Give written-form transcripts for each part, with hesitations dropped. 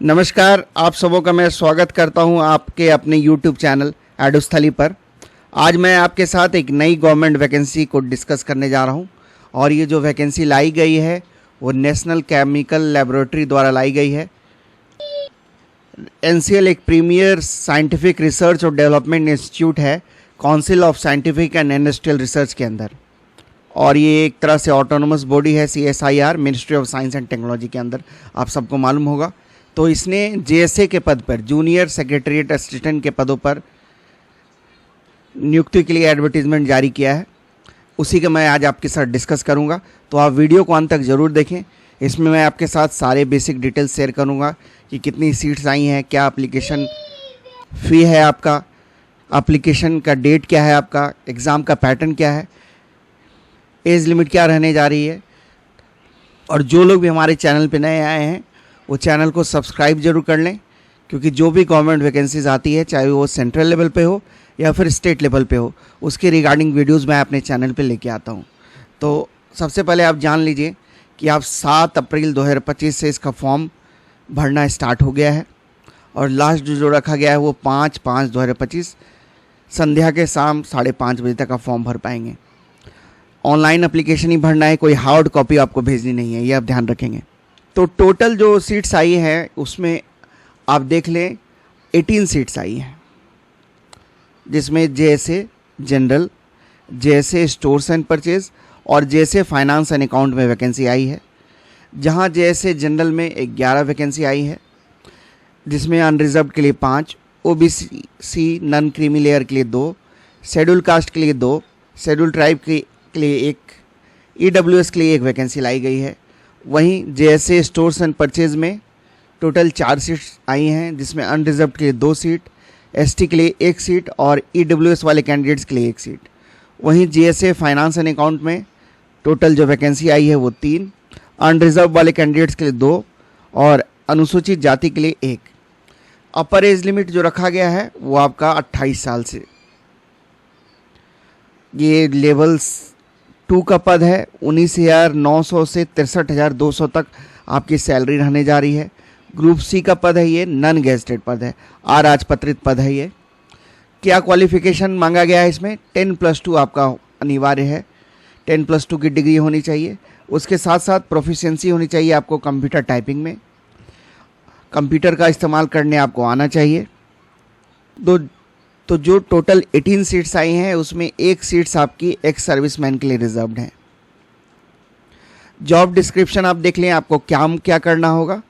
नमस्कार, आप सबों का मैं स्वागत करता हूं आपके अपने YouTube चैनल एडुस्थली पर। आज मैं आपके साथ एक नई गवर्नमेंट वैकेंसी को डिस्कस करने जा रहा हूं और ये जो वैकेंसी लाई गई है वो नेशनल केमिकल लेबोरेटरी द्वारा लाई गई है। NCL एक प्रीमियर साइंटिफिक रिसर्च और डेवलपमेंट इंस्टीट्यूट है council of scientific and industrial research के अंदर, और ये एक तरह से ऑटोनोमस बॉडी है CSIR, ministry of science and technology के अंदर, आप सबको मालूम होगा। तो इसने JSA के पद पर, जूनियर सेक्रेटरीट असिस्टेंट के पदों पर नियुक्ति के लिए एडवर्टीजमेंट जारी किया है। उसी का मैं आज आपके साथ डिस्कस करूंगा, तो आप वीडियो को अंत तक ज़रूर देखें। इसमें मैं आपके साथ सारे बेसिक डिटेल्स शेयर करूंगा कि कितनी सीट्स आई हैं, क्या एप्लीकेशन फ़ी है आपका, एप्लीकेशन का डेट क्या है आपका, एग्ज़ाम का पैटर्न क्या है, एज लिमिट क्या रहने जा रही है। और जो लोग भी हमारे चैनल पे नए आए हैं वो चैनल को सब्सक्राइब जरूर कर लें, क्योंकि जो भी गवर्नमेंट वैकेंसीज आती है, चाहे वो सेंट्रल लेवल पे हो या फिर स्टेट लेवल पे हो, उसके रिगार्डिंग वीडियोस मैं अपने चैनल पे लेके आता हूँ। तो सबसे पहले आप जान लीजिए कि आप 7 अप्रैल 2025 से इसका फॉर्म भरना स्टार्ट हो गया है और लास्ट जो रखा गया है वो 5/5/2025 संध्या के शाम 5:30 बजे तक आप फॉर्म भर पाएंगे। ऑनलाइन एप्लीकेशन ही भरना है, कोई हार्ड कॉपी आपको भेजनी नहीं है, ये आप ध्यान रखेंगे। तो टोटल जो सीट्स आई हैं उसमें आप देख लें 18 सीट्स आई हैं, जिसमें JSA general, JSA stores and purchase और JSA फाइनेंस एंड अकाउंट में वैकेंसी आई है। जहां JSA जनरल में 11 वैकेंसी आई है, जिसमें अनरिजर्व्ड के लिए 5, OBC नॉन क्रीमी लेयर के लिए 2, शेड्यूल कास्ट के लिए 2, शेड्यूल ट्राइब के लिए 1, EWS के लिए 1 वैकेंसी लाई गई है। वहीं JSA स्टोर्स एंड परचेज में टोटल 4 सीट्स आई हैं, जिसमें अनरिजर्व्ड के लिए 2 सीट, ST के लिए 1 सीट और EWS वाले कैंडिडेट्स के लिए 1 सीट। वहीं JSA फाइनेंस एंड अकाउंट में टोटल जो वैकेंसी आई है वो 3, अनरिजर्व वाले कैंडिडेट्स के लिए 2 और अनुसूचित जाति के लिए 1। अपर एज लिमिट जो रखा गया है वो आपका 28 साल से, ये लेवल 2 का पद है। 19,900 से 63,200 तक आपकी सैलरी रहने जा रही है। ग्रुप C का पद है, ये नॉन गेस्टेड पद है, अराजपत्रित पद है। ये क्या क्वालिफिकेशन मांगा गया है इसमें? 10+2 आपका अनिवार्य है, 10+2 की डिग्री होनी चाहिए। उसके साथ साथ प्रोफिशिएंसी होनी चाहिए आपको कंप्यूटर टाइपिंग में, कंप्यूटर का इस्तेमाल करने आपको आना चाहिए। तो जो टोटल 18 सीट्स आई हैं उसमें 1 सीट्स आपकी एक्स सर्विसमैन के लिए रिजर्व्ड है। जॉब डिस्क्रिप्शन आप देख लें, आपको क्या करना होगा।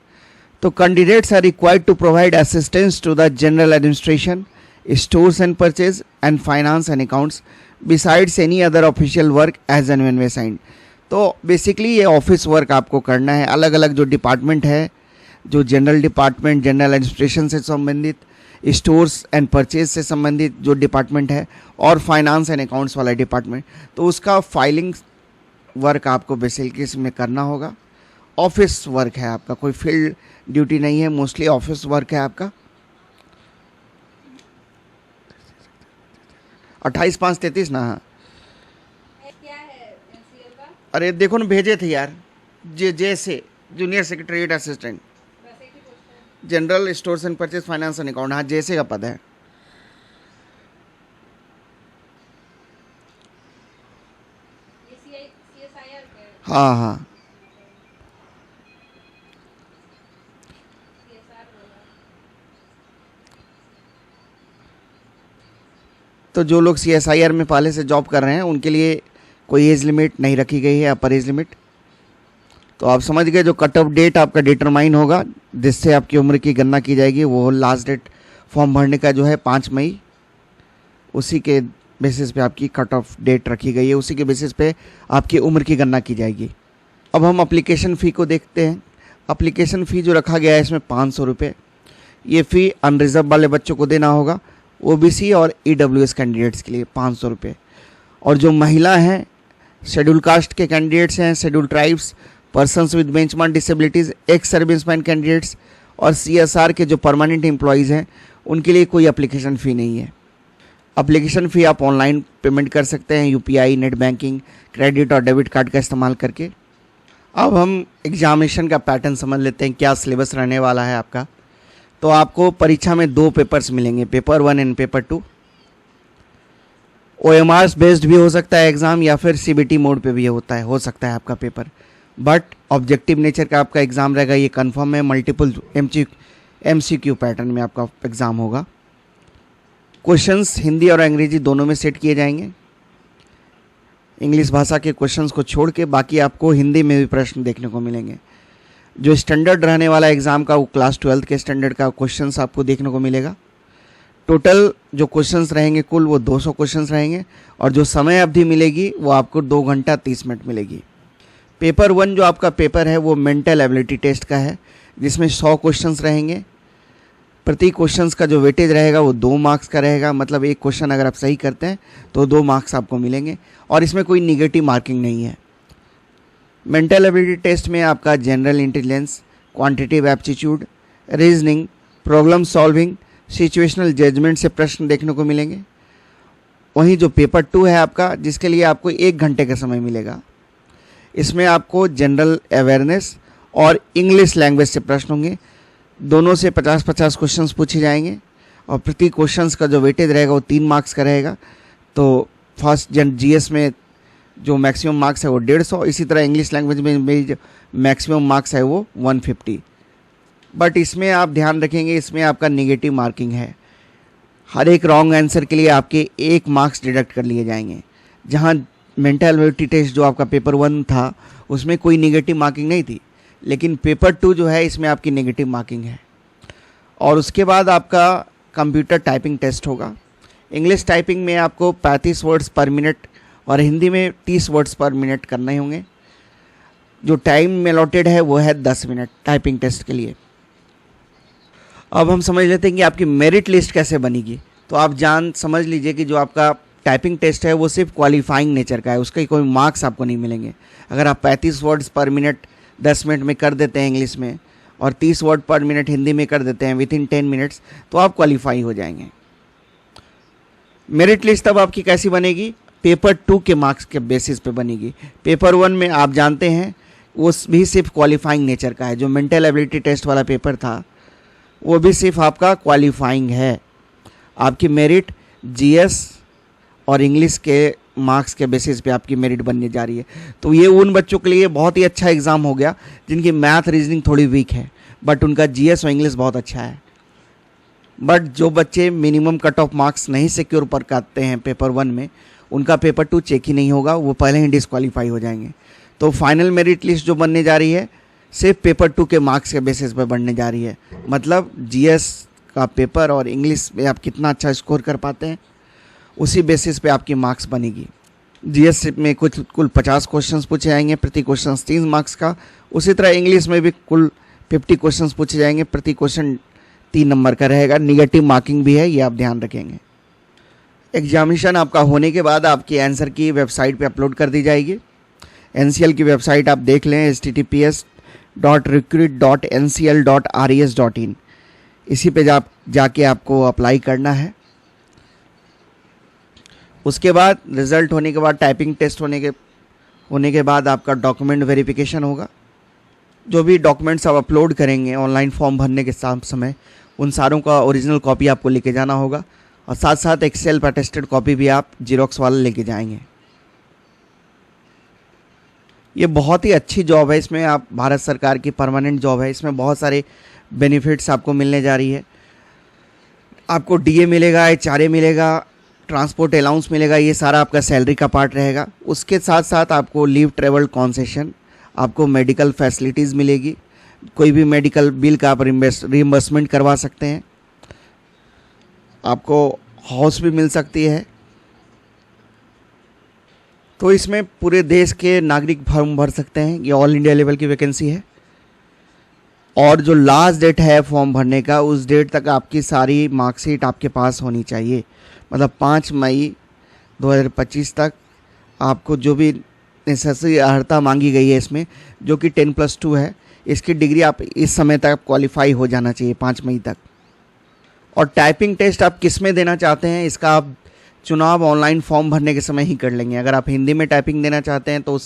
तो candidates are required to provide assistance to the general administration, stores and purchase and finance and accounts besides any other official work as and when assigned. तो बेसिकली ये ऑफिस वर्क आपको करना है। अलग अलग जो डिपार्टमेंट है, जो जनरल डिपार्टमेंट, जनरल एडमिनिस्ट्रेशन से संबंधित, स्टोर्स एंड परचेज से संबंधित जो डिपार्टमेंट है और फाइनेंस एंड अकाउंट्स वाला डिपार्टमेंट, तो उसका फाइलिंग वर्क आपको बेसिकली इसमें करना होगा। ऑफिस वर्क है आपका, कोई फील्ड ड्यूटी नहीं है, मोस्टली ऑफिस वर्क है आपका। 28/5/33 ना। हाँ, क्या है NCL का? अरे देखो ना, भेजे थे यार, JSA जूनियर सेक्रेटरीट असिस्टेंट, वैसे की पोस्ट है। General stores and purchase finance and account. हाँ, JSA का पद है। ये CSIR के हाँ हाँ, CSR होगा। तो जो लोग CSIR में पहले से जॉब कर रहे हैं उनके लिए कोई एज लिमिट नहीं रखी गई है, अपर एज लिमिट। तो आप समझ गए, जो कट ऑफ डेट आपका डिटरमाइन होगा, जिससे आपकी उम्र की गणना की जाएगी, वो लास्ट डेट फॉर्म भरने का जो है 5 मई, उसी के बेसिस पे आपकी कट ऑफ डेट रखी गई है, उसी के बेसिस पे आपकी उम्र की गणना की जाएगी। अब हम एप्लीकेशन फ़ी को देखते हैं। एप्लीकेशन फ़ी जो रखा गया है इसमें 500 रुपये। ये फ़ी अनरिजर्व वाले बच्चों को देना होगा, OBC और EWS कैंडिडेट्स के लिए 500 रुपये। और जो महिला हैं, शेड्यूल कास्ट के कैंडिडेट्स हैं, schedule tribes, persons with benchmark disabilities, ex serviceman candidates और CSR के जो परमानेंट एम्प्लॉयज़ हैं, उनके लिए कोई एप्लीकेशन फ़ी नहीं है। एप्लीकेशन फ़ी आप ऑनलाइन पेमेंट कर सकते हैं, UPI, नेट बैंकिंग, क्रेडिट और डेबिट कार्ड का इस्तेमाल करके। अब हम एग्जामिनेशन का पैटर्न समझ लेते हैं, क्या सिलेबस रहने वाला है आपका। तो आपको परीक्षा में 2 पेपर्स मिलेंगे, paper 1 and paper 2। OMR based भी हो सकता है एग्ज़ाम, या फिर CBT मोड पे भी हो सकता है आपका पेपर, बट ऑब्जेक्टिव नेचर का आपका एग्ज़ाम रहेगा, ये कंफर्म है। मल्टीपल MCQ पैटर्न में आपका एग्ज़ाम होगा। क्वेश्चंस हिंदी और अंग्रेजी दोनों में सेट किए जाएंगे। इंग्लिश भाषा के क्वेश्चंस को छोड़ के बाकी आपको हिंदी में भी प्रश्न देखने को मिलेंगे। जो स्टैंडर्ड रहने वाला एग्ज़ाम का, वो क्लास 12 के स्टैंडर्ड का क्वेश्चंस आपको देखने को मिलेगा। टोटल जो क्वेश्चंस रहेंगे कुल, वो 200 क्वेश्चंस रहेंगे, और जो समय अवधि मिलेगी वो आपको 2 घंटा 30 मिनट मिलेगी। पेपर 1 जो आपका पेपर है वो मेंटल एबिलिटी टेस्ट का है, जिसमें 100 क्वेश्चंस रहेंगे। प्रति क्वेश्चंस का जो वेटेज रहेगा वो 2 मार्क्स का रहेगा, मतलब एक क्वेश्चन अगर आप सही करते हैं तो 2 मार्क्स आपको मिलेंगे, और इसमें कोई निगेटिव मार्किंग नहीं है। मेंटल एबिलिटी टेस्ट में आपका general intelligence, quantitative aptitude, reasoning, problem solving, situational judgement से प्रश्न देखने को मिलेंगे। वहीं जो पेपर 2 है आपका, जिसके लिए आपको 1 घंटे का समय मिलेगा, इसमें आपको जनरल अवेयरनेस और इंग्लिश लैंग्वेज से प्रश्न होंगे। दोनों से 50-50 क्वेश्चंस पूछे जाएंगे, और प्रति क्वेश्चंस का जो वेटेज रहेगा वो 3 मार्क्स का रहेगा। तो फर्स्ट GS में जो मैक्सिमम मार्क्स है वो 150, इसी तरह इंग्लिश लैंग्वेज में मेरी जो मैक्सिमम मार्क्स है वो 150। बट इसमें आप ध्यान रखेंगे, इसमें आपका निगेटिव मार्किंग है। हर एक रॉन्ग आंसर के लिए आपके 1 मार्क्स डिडक्ट कर लिए जाएंगे। जहाँ मेंटल एबिलिटी टेस्ट जो आपका पेपर 1 था उसमें कोई निगेटिव मार्किंग नहीं थी, लेकिन पेपर 2 जो है इसमें आपकी नेगेटिव मार्किंग है। और उसके बाद आपका कंप्यूटर टाइपिंग टेस्ट होगा। इंग्लिश टाइपिंग में आपको 35 वर्ड्स पर मिनट और हिंदी में 30 वर्ड्स पर मिनट करने होंगे। जो टाइम अलॉटेड है वो है 10 मिनट टाइपिंग टेस्ट के लिए। अब हम समझ लेते हैं कि आपकी मेरिट लिस्ट कैसे बनेगी। तो आप समझ लीजिए कि जो आपका टाइपिंग टेस्ट है वो सिर्फ क्वालिफाइंग नेचर का है, उसके कोई मार्क्स आपको नहीं मिलेंगे। अगर आप 35 वर्ड्स पर मिनट 10 मिनट में कर देते हैं इंग्लिश में, और 30 वर्ड पर मिनट हिंदी में कर देते हैं विथिन 10 मिनट्स, तो आप क्वालिफाई हो जाएंगे। मेरिट लिस्ट तब आपकी कैसी बनेगी? पेपर 2 के मार्क्स के बेसिस पे बनेगी। पेपर 1 में आप जानते हैं वो भी सिर्फ क्वालिफाइंग नेचर का है। जो मेंटल एबिलिटी टेस्ट वाला पेपर था वो भी सिर्फ आपका क्वालिफाइंग है। आपकी मेरिट GS और इंग्लिश के मार्क्स के बेसिस पे आपकी मेरिट बनने जा रही है। तो ये उन बच्चों के लिए बहुत ही अच्छा एग्ज़ाम हो गया जिनकी मैथ रीजनिंग थोड़ी वीक है, बट उनका GS और इंग्लिश बहुत अच्छा है। बट जो बच्चे मिनिमम कट ऑफ मार्क्स नहीं सिक्योर पर करते हैं पेपर 1 में, उनका पेपर 2 चेक ही नहीं होगा, वो पहले ही डिस्क्वालीफाई हो जाएंगे। तो फाइनल मेरिट लिस्ट जो बनने जा रही है सिर्फ पेपर 2 के मार्क्स के बेसिस पर बनने जा रही है। मतलब GS का पेपर और इंग्लिश में आप कितना अच्छा स्कोर कर पाते हैं उसी बेसिस पे आपकी मार्क्स बनेगी। GS में कुल 50 क्वेश्चंस पूछे जाएंगे, प्रति क्वेश्चन 3 मार्क्स का। उसी तरह इंग्लिश में भी कुल 50 क्वेश्चंस पूछे जाएंगे, प्रति क्वेश्चन 3 नंबर का रहेगा। निगेटिव मार्किंग भी है, ये आप ध्यान रखेंगे। एग्जामिनेशन आपका होने के बाद आपके आंसर की वेबसाइट पे अपलोड कर दी जाएगी। NCL की वेबसाइट आप देख लें, https://recruit.ncl.res.in। इसी पे जाके आपको अप्लाई करना है। उसके बाद रिज़ल्ट होने के बाद, टाइपिंग टेस्ट होने के बाद आपका डॉक्यूमेंट वेरिफिकेशन होगा। जो भी डॉक्यूमेंट्स आप अपलोड करेंगे ऑनलाइन फॉर्म भरने के समय, उन सारों का ओरिजिनल कॉपी आपको लेके जाना होगा, और साथ साथ एक सेल्फ अटेस्टेड कॉपी भी आप जीरोक्स वाला लेके जाएंगे। ये बहुत ही अच्छी जॉब है, इसमें आप भारत सरकार की परमानेंट जॉब है। इसमें बहुत सारे बेनिफिट्स आपको मिलने जा रही है। आपको DA मिलेगा, HRA मिलेगा, ट्रांसपोर्ट अलाउंस मिलेगा, ये सारा आपका सैलरी का पार्ट रहेगा। उसके साथ साथ आपको लीव ट्रेवल कॉन्सेशन, आपको मेडिकल फैसिलिटीज़ मिलेगी। कोई भी मेडिकल बिल का आप रिम्बर्समेंट करवा सकते हैं। आपको हाउस भी मिल सकती है। तो इसमें पूरे देश के नागरिक फॉर्म भर सकते हैं। ये ऑल इंडिया लेवल की वैकेंसी है। और जो लास्ट डेट है फॉर्म भरने का, उस डेट तक आपकी सारी मार्कशीट आपके पास होनी चाहिए। मतलब 5 मई 2025 तक आपको जो भी नेसेसरी अर्हता मांगी गई है इसमें, जो कि 10+2 है, इसकी डिग्री आप इस समय तक क्वालिफाई हो जाना चाहिए 5 मई तक। और टाइपिंग टेस्ट आप किस में देना चाहते हैं, इसका आप चुनाव ऑनलाइन फॉर्म भरने के समय ही कर लेंगे। अगर आप हिंदी में टाइपिंग देना चाहते हैं तो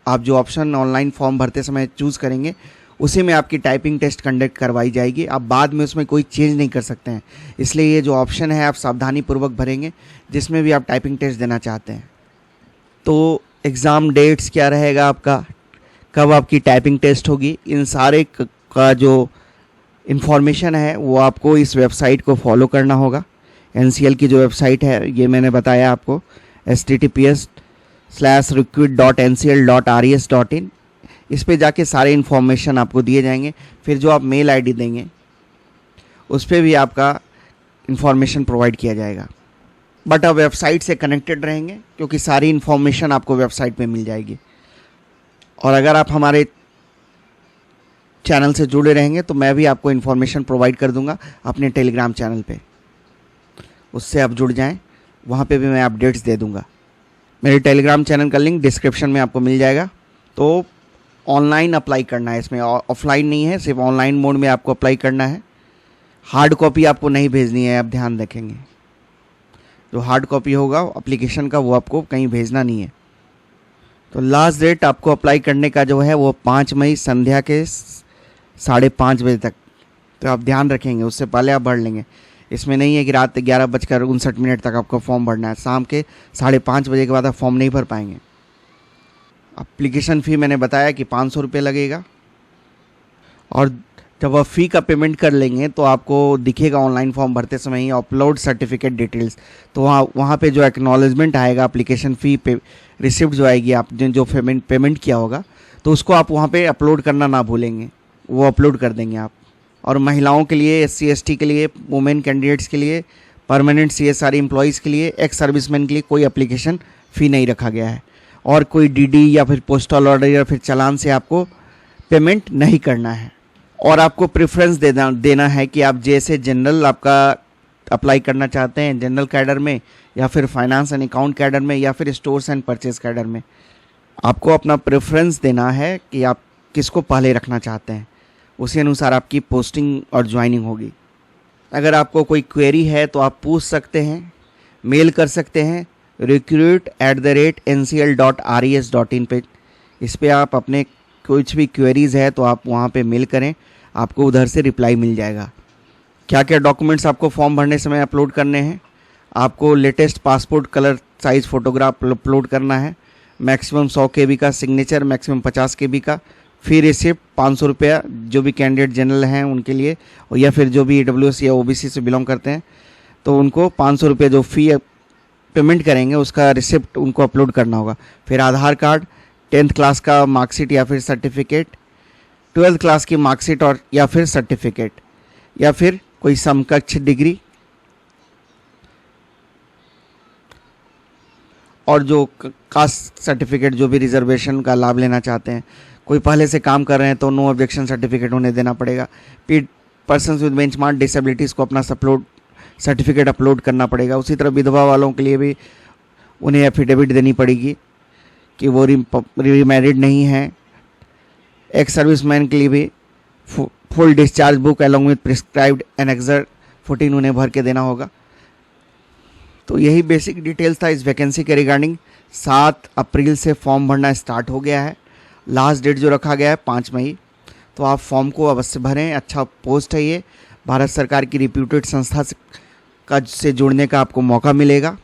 आप जो ऑप्शन ऑनलाइन फॉर्म भरते समय चूज़ करेंगे उसी में आपकी टाइपिंग टेस्ट कंडक्ट करवाई जाएगी। आप बाद में उसमें कोई चेंज नहीं कर सकते हैं, इसलिए ये जो ऑप्शन है आप सावधानीपूर्वक भरेंगे जिसमें भी आप टाइपिंग टेस्ट देना चाहते हैं। तो एग्ज़ाम डेट्स क्या रहेगा आपका, कब आपकी टाइपिंग टेस्ट होगी, इन सारे का जो इन्फॉर्मेशन है वो आपको इस वेबसाइट को फॉलो करना होगा। NCL की जो वेबसाइट है ये मैंने बताया आपको, https://recruit.ncl.res.in। इस पे जाके सारे इन्फॉर्मेशन आपको दिए जाएंगे। फिर जो आप मेल ID देंगे उस पर भी आपका इन्फॉर्मेशन प्रोवाइड किया जाएगा। बट आप वेबसाइट से कनेक्टेड रहेंगे क्योंकि सारी इन्फॉर्मेशन आपको वेबसाइट पे मिल जाएगी। और अगर आप हमारे चैनल से जुड़े रहेंगे तो मैं भी आपको इन्फॉर्मेशन प्रोवाइड कर दूंगा अपने टेलीग्राम चैनल पे, उससे आप जुड़ जाएं, वहाँ पे भी मैं अपडेट्स दे दूंगा। मेरे टेलीग्राम चैनल का लिंक डिस्क्रिप्शन में आपको मिल जाएगा। तो ऑनलाइन अप्लाई करना है, इसमें ऑफलाइन नहीं है, सिर्फ ऑनलाइन मोड में आपको अप्लाई करना है। हार्ड कॉपी आपको नहीं भेजनी है, आप ध्यान रखेंगे। जो हार्ड कॉपी होगा एप्लीकेशन का वो आपको कहीं भेजना नहीं है। तो लास्ट डेट आपको अप्लाई करने का जो है वो 5 मई संध्या के 5:30 बजे तक। तो आप ध्यान रखेंगे, उससे पहले आप भर लेंगे। इसमें नहीं है कि रात 11:59 तक आपको फॉर्म भरना है। शाम के 5:30 बजे के बाद आप फॉर्म नहीं भर पाएंगे। एप्लीकेशन फ़ी मैंने बताया कि 500 रुपये लगेगा। और जब आप फ़ी का पेमेंट कर लेंगे तो आपको दिखेगा ऑनलाइन फॉर्म भरते समय ही अपलोड सर्टिफिकेट डिटेल्स। तो वहाँ पे जो एक्नॉलेजमेंट आएगा एप्लीकेशन फ़ी पे, रिसिप्ट जो आएगी आपने जो पेमेंट किया होगा, तो उसको आप वहाँ पे अपलोड करना ना भूलेंगे, वो अपलोड कर देंगे आप। और महिलाओं के लिए, SC ST के लिए, वुमेन कैंडिडेट्स के लिए, परमानेंट CSR एम्प्लॉयज़ के लिए, एक्स सर्विसमैन के लिए कोई एप्लीकेशन फ़ी नहीं रखा गया है। और कोई DD या फिर पोस्टल ऑर्डर या फिर चालान से आपको पेमेंट नहीं करना है। और आपको प्रेफरेंस देना है कि आप जैसे जनरल आपका अप्लाई करना चाहते हैं जनरल कैडर में, या फिर फाइनेंस एंड अकाउंट कैडर में, या फिर स्टोर्स एंड परचेज कैडर में, आपको अपना प्रेफरेंस देना है कि आप किसको पहले रखना चाहते हैं। उसी अनुसार आपकी पोस्टिंग और ज्वाइनिंग होगी। अगर आपको कोई क्वेरी है तो आप पूछ सकते हैं, मेल कर सकते हैं recruit@ncl.res.in पे। इस पे आप अपने कुछ भी क्वेरीज़ है तो आप वहाँ पे मेल करें, आपको उधर से रिप्लाई मिल जाएगा। क्या क्या डॉक्यूमेंट्स आपको फॉर्म भरने समय अपलोड करने हैं, आपको latest passport colour size photograph upload करना है, मैक्सिमम 100 KB का सिग्नेचर, मैक्सिमम 50 KB का, फिर रिसिप्ट 500 रुपया जो भी कैंडिडेट जनरल हैं उनके लिए, और या फिर जो भी EWS या OBC से बिलोंग करते हैं तो उनको 500 रुपये जो फ़ी पेमेंट करेंगे उसका रिसिप्ट उनको अपलोड करना होगा। फिर आधार कार्ड, 10th क्लास का मार्कशीट या फिर सर्टिफिकेट, 12th क्लास की मार्कशीट और या फिर सर्टिफिकेट, या फिर कोई समकक्ष डिग्री, और जो कास्ट सर्टिफिकेट जो भी रिजर्वेशन का लाभ लेना चाहते हैं, कोई पहले से काम कर रहे हैं तो नो ऑब्जेक्शन सर्टिफिकेट उन्हें देना पड़ेगा। पर्सन्स विद बेंचमार्क डिसेबिलिटीज़ को अपना सर्टिफिकेट अपलोड करना पड़ेगा। उसी तरह विधवा वालों के लिए भी उन्हें एफिडेविट देनी पड़ेगी कि वो रीमैरिड नहीं है। एक्स सर्विसमैन के लिए भी full discharge book along with prescribed annexure 14 उन्हें भर के देना होगा। तो यही बेसिक डिटेल्स था इस वैकेंसी के रिगार्डिंग। 7 अप्रैल से फॉर्म भरना स्टार्ट हो गया है। लास्ट डेट जो रखा गया है 5 मई। तो आप फॉर्म को अवश्य भरें, अच्छा पोस्ट है ये, भारत सरकार की रिप्यूटेड संस्था से जुड़ने का आपको मौका मिलेगा।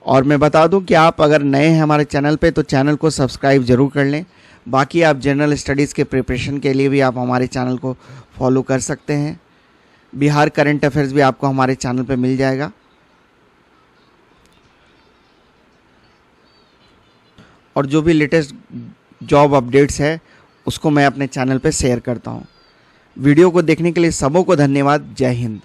और मैं बता दूं कि आप अगर नए हैं हमारे चैनल पे तो चैनल को सब्सक्राइब ज़रूर कर लें। बाकी आप जनरल स्टडीज़ के प्रिपरेशन के लिए भी आप हमारे चैनल को फॉलो कर सकते हैं। बिहार करंट अफेयर्स भी आपको हमारे चैनल पे मिल जाएगा। और जो भी लेटेस्ट जॉब अपडेट्स है उसको मैं अपने चैनल पे शेयर करता हूँ। वीडियो को देखने के लिए सबों को धन्यवाद। जय हिंद।